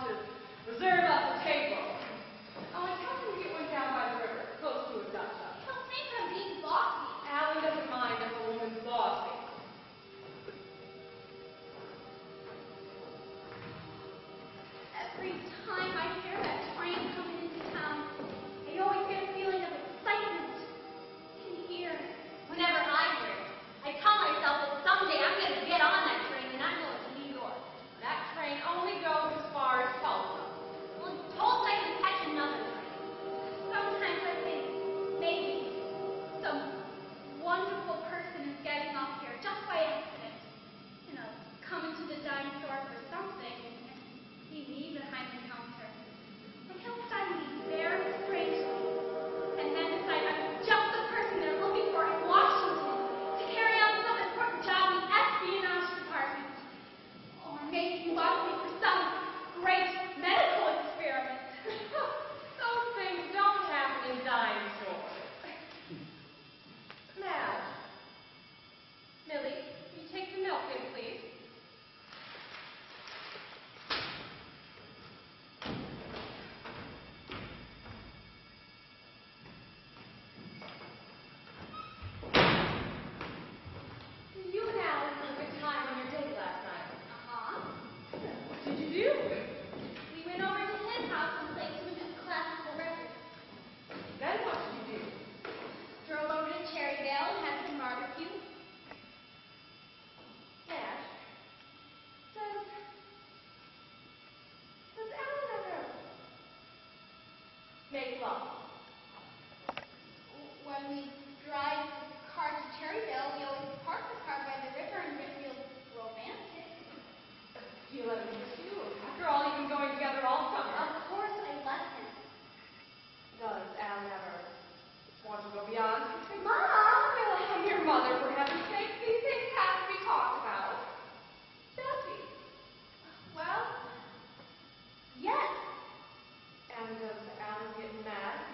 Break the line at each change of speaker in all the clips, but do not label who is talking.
to reserve us a table. How can we get one down by the river, close to a Dutch shop?
He'll think I'm being bossy.
Allie doesn't mind if a woman's bossy.
Every time I hear that train coming into town, I always get a feeling of excitement in here. Whenever I hear it, I tell myself that someday I'm going to get on that train and I'm going to New York.
That train only goes as far as Tulsa.
Well, Tulsa I can catch another train. Sometimes I think maybe some wonderful person is getting off here just by accident. You know, coming to the dime store for something and see me behind the counter. And he'll find me very strangely and then decide I'm just the person they're looking for in Washington to carry out some important job in the espionage department. Or maybe he wants me for some great medical experiment.
Those things don't happen in dime stores. Madge. Millie, will you take the milk in, please? You and Alice had a good time on your date last night.
Uh-huh.
What did you do?
We went over to his house and played some classical records.
Then what did you do?
Drove over to Cherrydale and had some barbecue.
Madge, does Alan ever make love?
When we drive the car to Cherrydale, we always park the car by the river and it feels romantic.
Do you let him kiss you? After all, you've been going together all summer.
Of course I let him.
Does Alan ever want to go beyond?
Mom!
Well, I'm your mother, for heaven's sake. These things have to be talked about. Does he?
Well, yes.
And does Alan get mad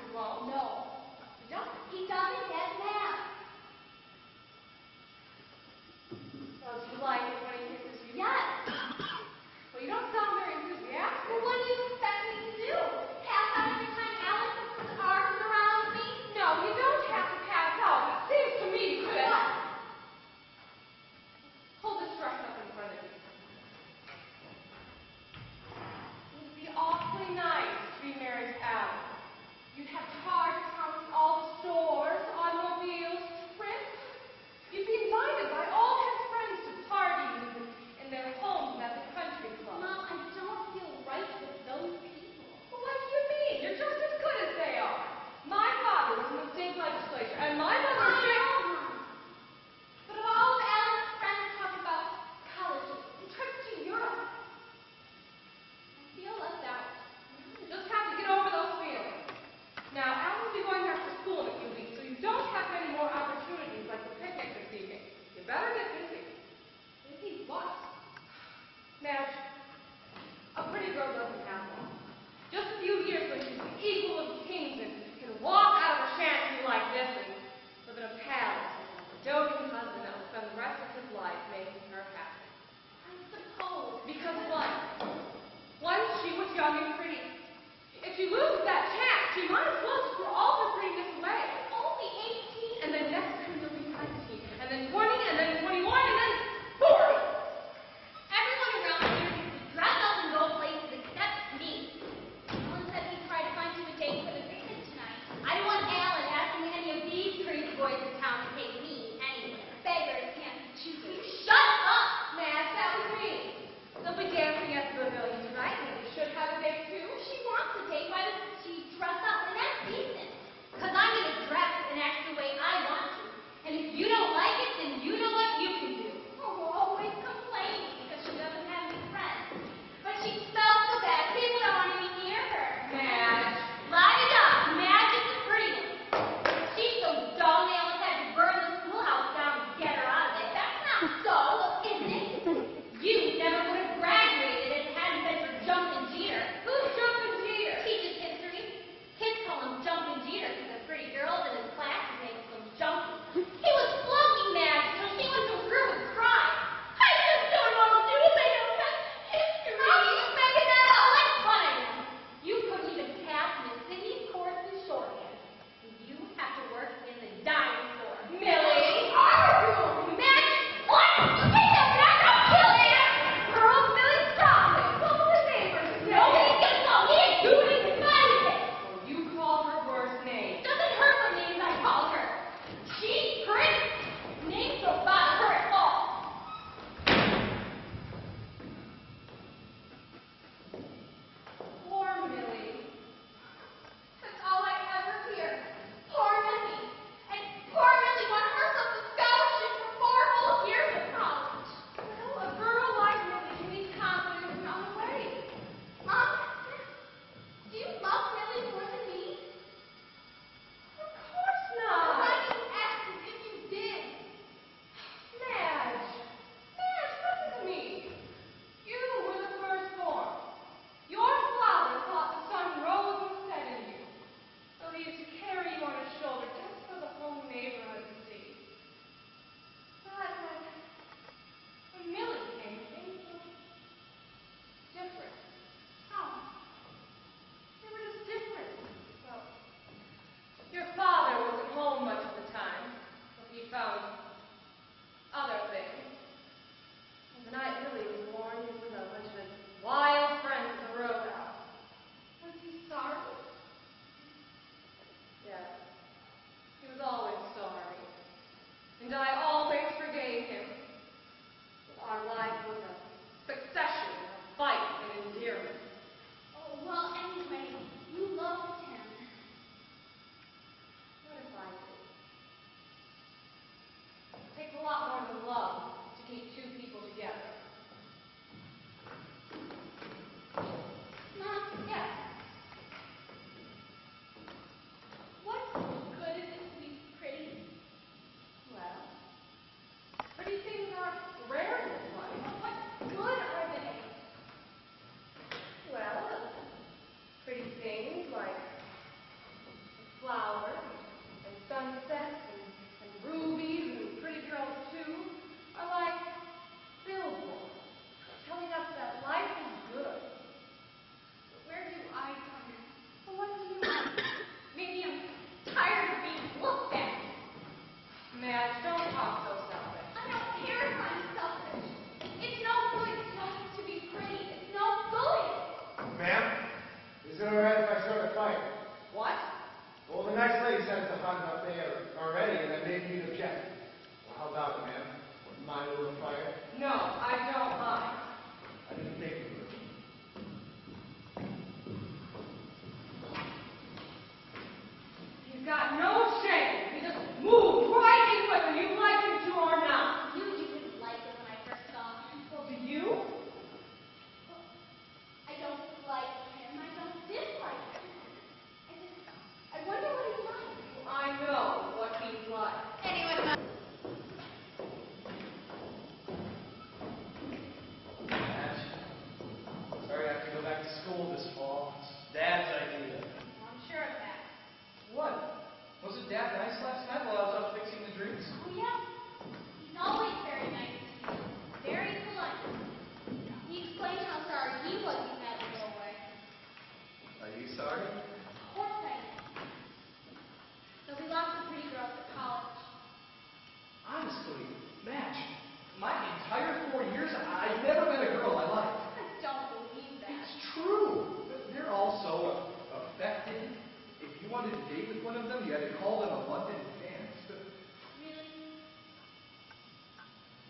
you had to call them a London dance.
Really?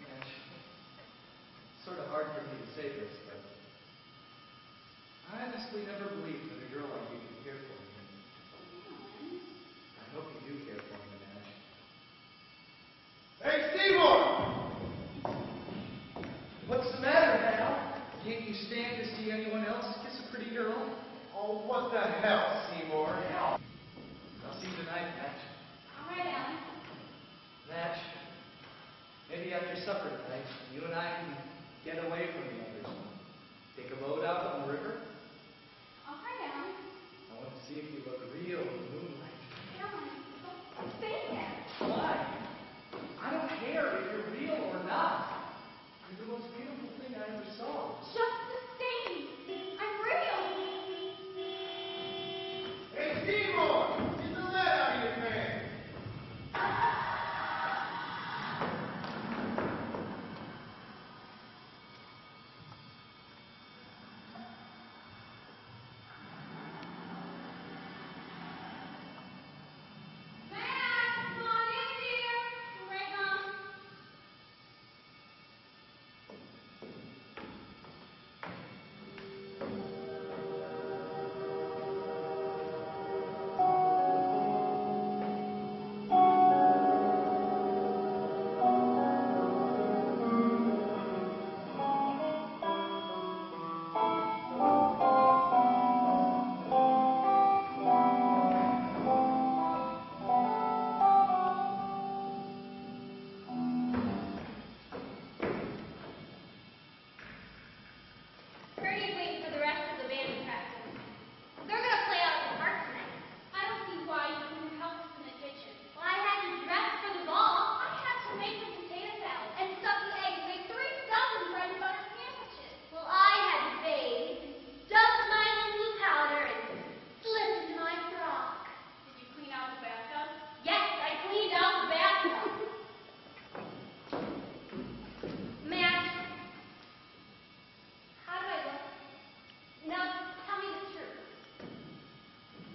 Madge, it's sort of hard for me to say this, but I honestly never believed that a girl like you could care for me. I hope you do care for me, Madge.
Hey, Seymour!
What's the matter, Hal? Can't you stand to see anyone else kiss a pretty girl?
Oh, what the hell, Seymour?
Hell. I'll see you tonight, Madge.
All right, Alan.
Madge, maybe after supper tonight, you and I can get away from the others. Take a boat out on the river.
All right, Alan.
I want to see if you look real in the moonlight.
Alan, don't say that.
Why? I don't care if you're real or not. You're the most beautiful thing I ever saw.
Just the same. I'm real.
Hey, Seymour! Get the lead out of your pants!
Matt, come on in here. Right on. Bernie's waiting for the rest of the band to practice. They're gonna play out at the park tonight. I don't see why you couldn't help us in the kitchen. Well, I had to dress for the ball. I had to make some potato salad and stuff the eggs, make 3 dozen bread and butter sandwiches. Well, I had to bathe, dust my own blue powder, and slip into my frock. Did you clean out the bathtub? Yes, I cleaned out the bathtub. Madge, how do I look? Now, tell me the truth.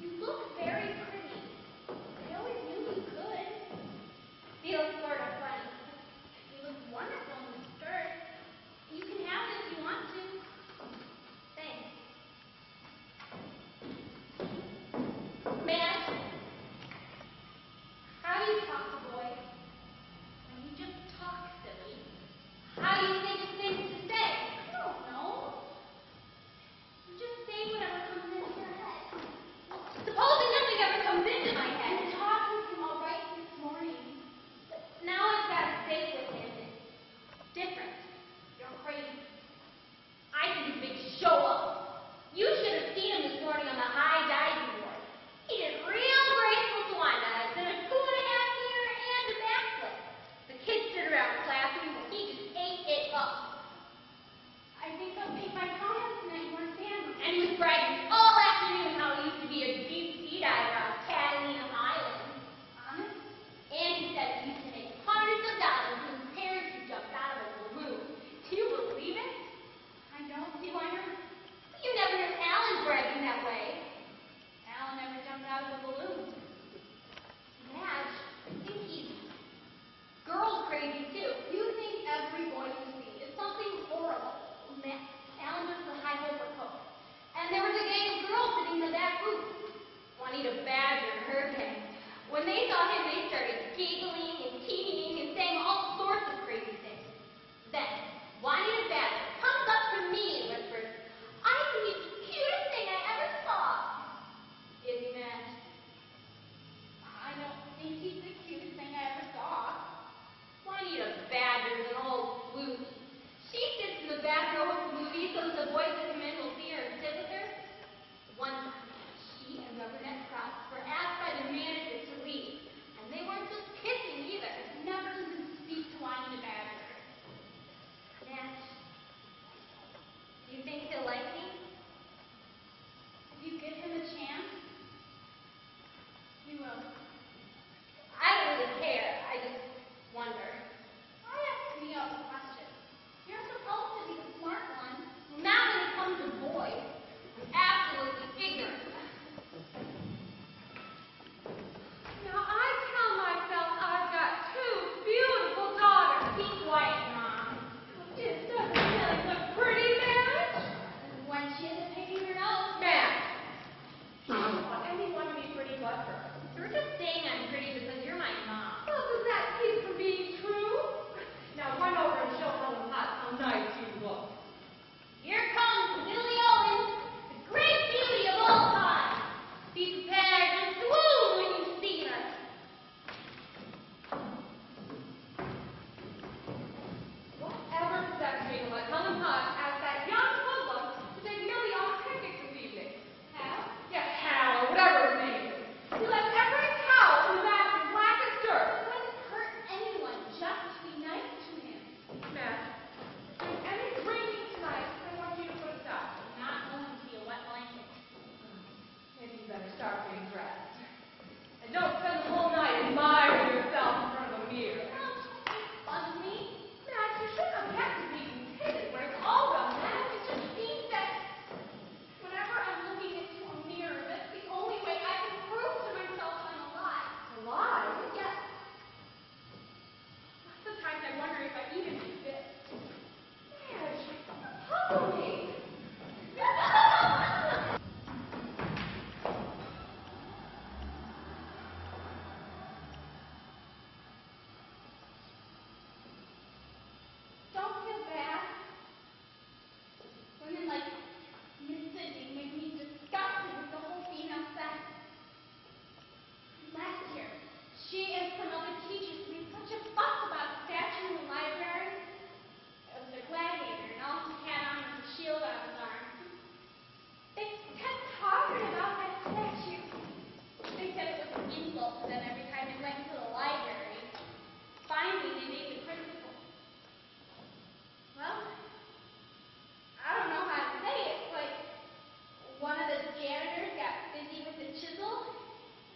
You look very pretty. I always knew you could. Feels sort of funny. You look wonderful in this skirt. You can have it if you want to. Thanks. Madge, how do you talk to boys? When you just talk silly. How do you think of things to say? I don't know. You just say whatever comes into your head. Supposing nothing ever comes into my head. You talked with him all right this morning. But now I've got a date with him. It's different. You're crazy. I think he's a big show up. You should have seen him this morning on the high diving board. He did real graceful swan dives and a 2.5 meter and a backflip. The kids stood around clapping, but he just ate it up. I think I'll take my comments tonight, you understand? And he was bragging all afternoon how he used to be a deep sea diver on Catalina Island. Honest? And he said he used to make hundreds of dollars when his parachute jumped out of a balloon. Do you believe it? I don't. Do I never? You never heard Alan bragging that way. Alan never jumped out of a balloon. Madge, I think he's girl crazy too. You think every boy you see is something horrible. Alan was the high hope cook. And there was a gang of girls sitting in the back booth. Juanita Badger and her gang. When they saw him, they started giggling and teasing and saying all sorts of crazy things. Then, Juanita Badger comes up to me and whispers, I think he's the cutest thing I ever saw. Is he, Madge? I don't think he's the cutest thing I ever saw. Juanita Badger's an old floozy. She sits in the back row of the movie so that the boys that come in will see her and sit with her. One time, she and Rubberneck Crop were asked by the manager to leave, and they weren't just kissing either.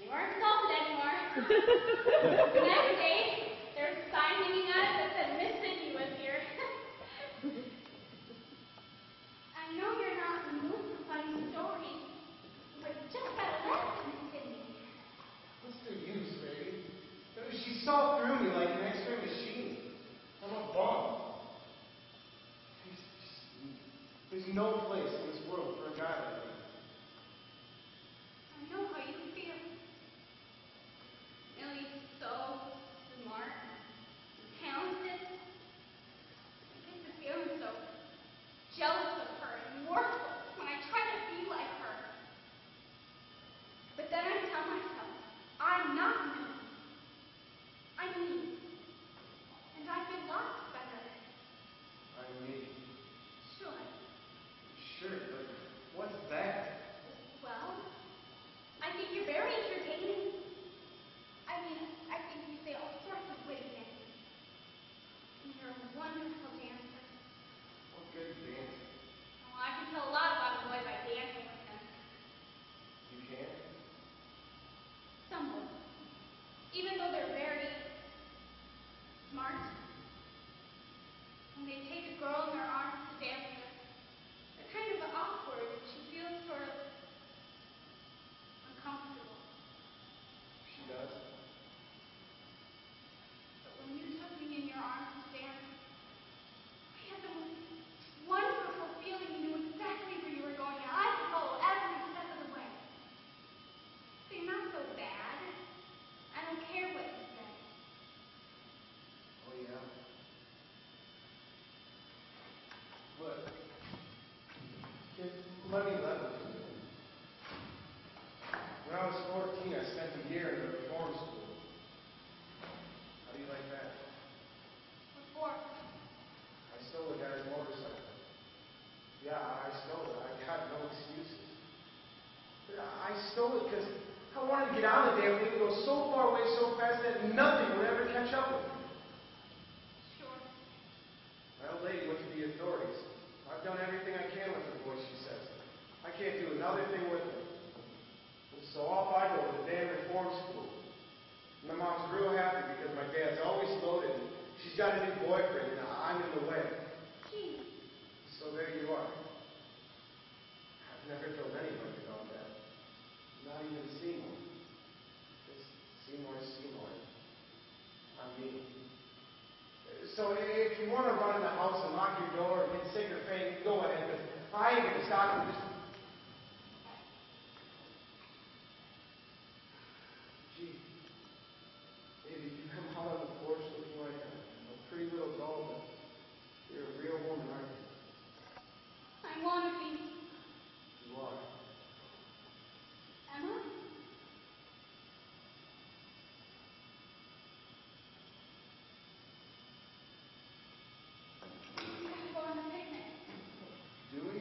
You weren't insulted anymore. The next day, there's a sign hanging out that said Miss Sydney was here. I know you're not in the mood for funny stories, but you just gotta laugh, Miss Sydney.
What's the use, baby? She saw through me like an X-ray machine. I'm a bum. There's no place in this world for a guy like me.
I know how you feel. Millie's so smart and talented. I get to feeling so jealous of her and worthless when I try to be like her. But then I tell myself, I'm not Millie. I'm me. And I feel lots better.
I'm me.
Sure.
Sure, but what's that?
Well, I think you're very entertaining. I mean, I think you say all sorts of witty things. And you're a wonderful dancer.
What good dance?
Oh, I can tell a lot about a boy by dancing with him.
You can?
Some boys. Even though they're very smart. When they take a girl in their arms to dance with, they're kind of awkward. She feels sort of uncomfortable.
She does?
But when you took me in your arms to dance, I had the most wonderful feeling you knew exactly where you were going, and I could follow every step of the way. So you're not so bad. I don't care what you say.
Oh, yeah? Look. Kid, let me level with you. When I was 14, I spent a year in a reform school. How do you like that?
What for?
I stole a guy's motorcycle. Yeah, I stole it. I got no excuses. I stole it because I wanted to get on the damn thing and go so far away so fast that nothing would ever catch up with me.
Sure.
My old lady went to the authorities. I've done everything I can with the boy, she says. I can't do another thing with him. So off I go to the damn reform school. My mom's real happy because my dad's always loaded. She's got a new boyfriend and I'm in the way.
Gee.
So there you are. I've never told anybody about that. Not even Seymour. It's Seymour. I'm me. So if you want to run in the house and lock your door and get sick or faint, go ahead, but I ain't going to stop you. Gee, baby, you come out on the porch looking like a pretty little doll, but you're a real woman, aren't you?
I want to be.
You are.
Am I? We have to go on a picnic.
Do we?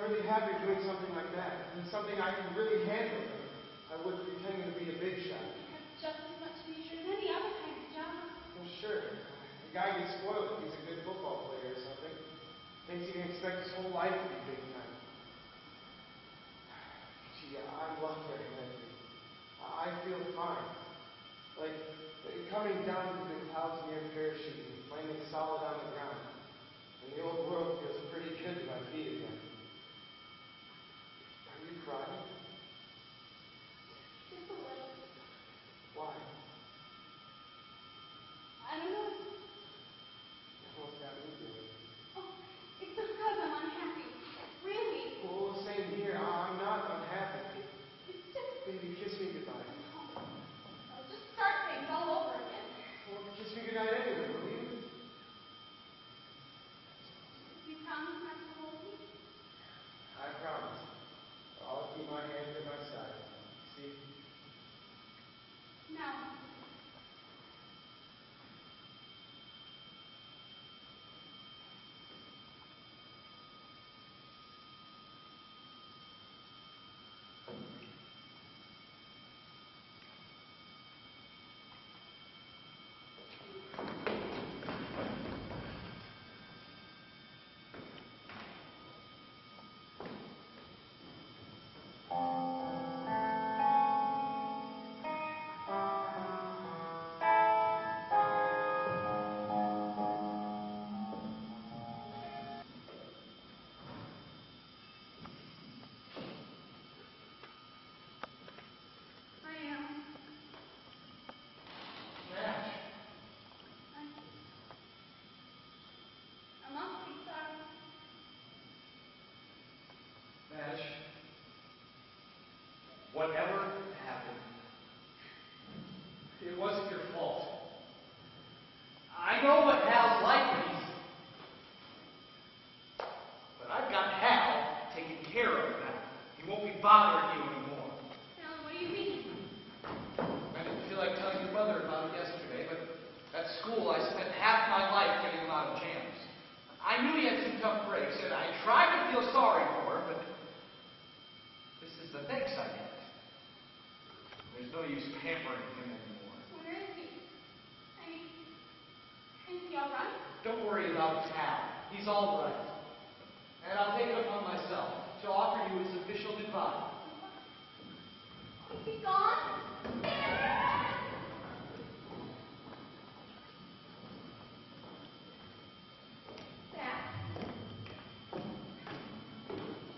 really happy doing something like that. And something I can really handle. I wouldn't pretend to be a big shot.
You have just as much leisure as any other kind of job.
Well, sure. A guy gets spoiled if he's a good football player or something. Thinks he can expect his whole life to be big time. Gee, I'm lucky I met you. I feel fine. Like coming down through the clouds near parachuting, landing solid on the ground. And the old world feels pretty good to my feet again. Are you crying?
Just a little.
Why?
I don't know.
What's that mean to you?
Oh, it's because I'm unhappy. Really.
Well, same here. I'm not unhappy.
It's just...
Baby, kiss me goodbye.
I'll just start things all over again.
Well, kiss me goodnight anyway, will you?
You promise not to hold me?
I promise. I'll keep my hand at my side. See?
Now.
Whatever happened, it wasn't your fault. I know what Hal's like when he's... But I've got Hal taken care of now. He won't be bothering you anymore.
Now, what do you mean?
I didn't feel like telling your mother about it yesterday, but at school I spent half my life getting him out of jams. I knew he had some tough breaks, and I tried to feel sorry for him, but this is the thanks I get. There's no use pampering him anymore.
Where is he? Is he all right?
Don't worry about Hal. He's all right. And I'll take it upon myself to offer you his official goodbye.
Is he gone?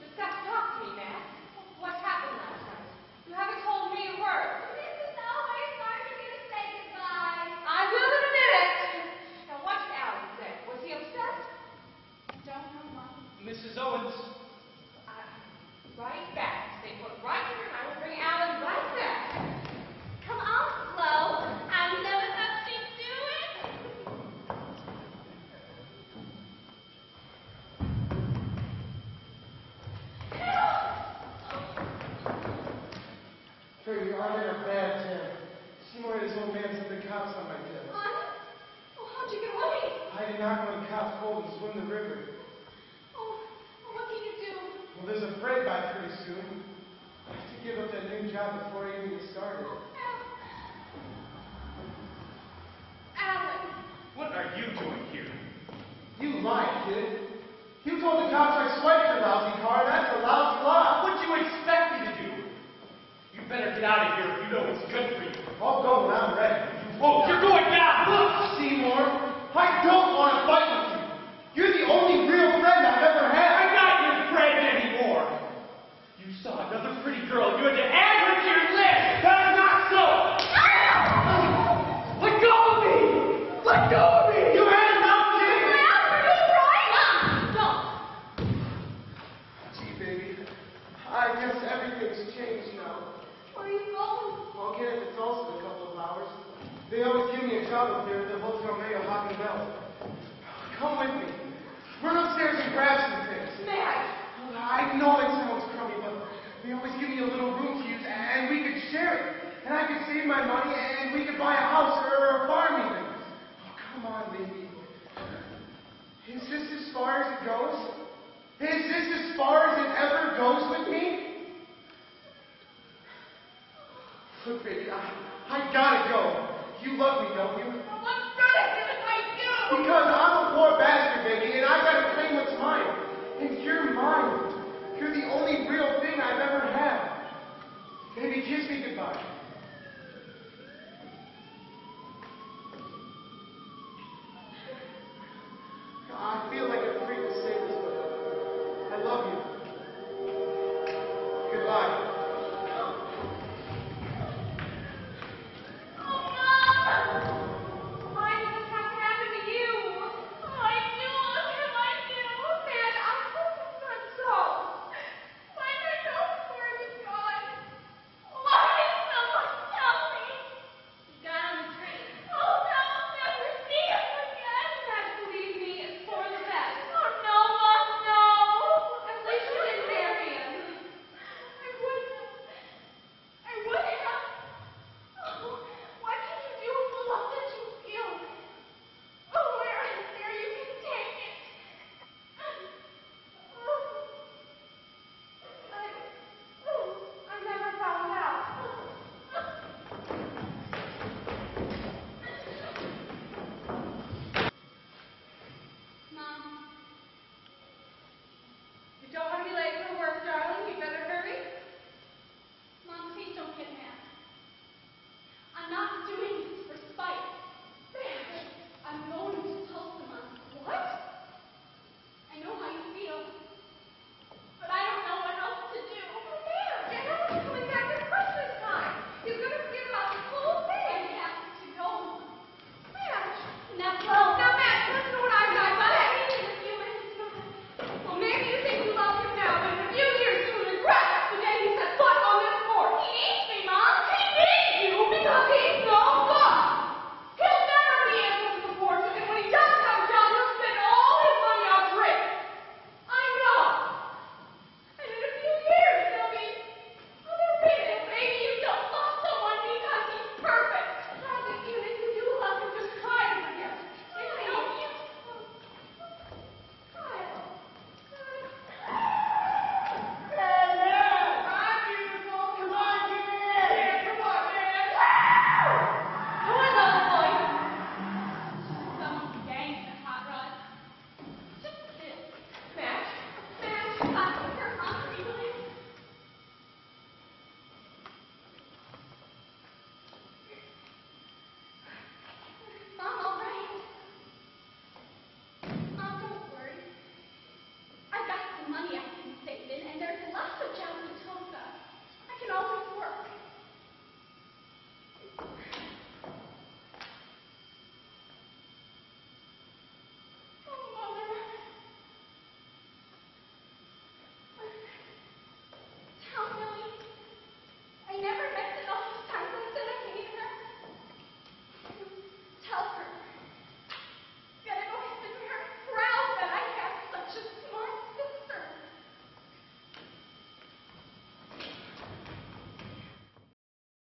Just got to talk to me, Matt. What happened last night? You haven't told me a word.
This is always hard for me to say goodbye.
I will in a minute. Now, what did Alan say? Was he upset?
Don't know, Mom.
Mrs. Owens.
Right back. Stay put right here, and I will bring Alan right back.
Come on, Flo. I know how to do it.
Trey, I'm in a bad jam. Seymour and his old man sent the cops on my tail.
Honest? Oh, how'd you get away?
I did not go to cops cold and swim the river.
Oh, what can you do?
Well, there's a freight by pretty soon. I have to give up that new job before I even get started.
Alan.
What are you doing here?
You lied, kid. You told the cops I swiped your lousy car. That's a lousy lie.
What do you expect me to do? You better get out of here if you know what's good for you.
I'll go when I'm ready.
Oh, you're going down!
Look, Seymour, I don't want to fight with you. You're the only real friend I've ever had.
I'm not your friend anymore. You saw another pretty girl. You had to add her to your list. That's not so. Let go of me. Let go of me.
You had enough, kid.
Don't.
Gee, baby, I guess everything's changed now.
Where are you going?
I'll get it to Tulsa in a couple of hours. They always give me a job up there at the Hotel Mayo Hot and Bell. Come with me. Run upstairs and grab some things.
Madge!
I know it sounds crummy, but they always give me a little room to use, and we could share it. And I could save my money, and we could buy a house or a farm even. Oh, come on, baby. Is this as far as it goes? Is this as far as it I gotta go. You love me, don't you?
Well, what's gotta give if I do?
Because I'm a poor bastard, baby, and I gotta claim what's mine. And you're mine. You're the only real thing I've ever had. Baby, kiss me goodbye.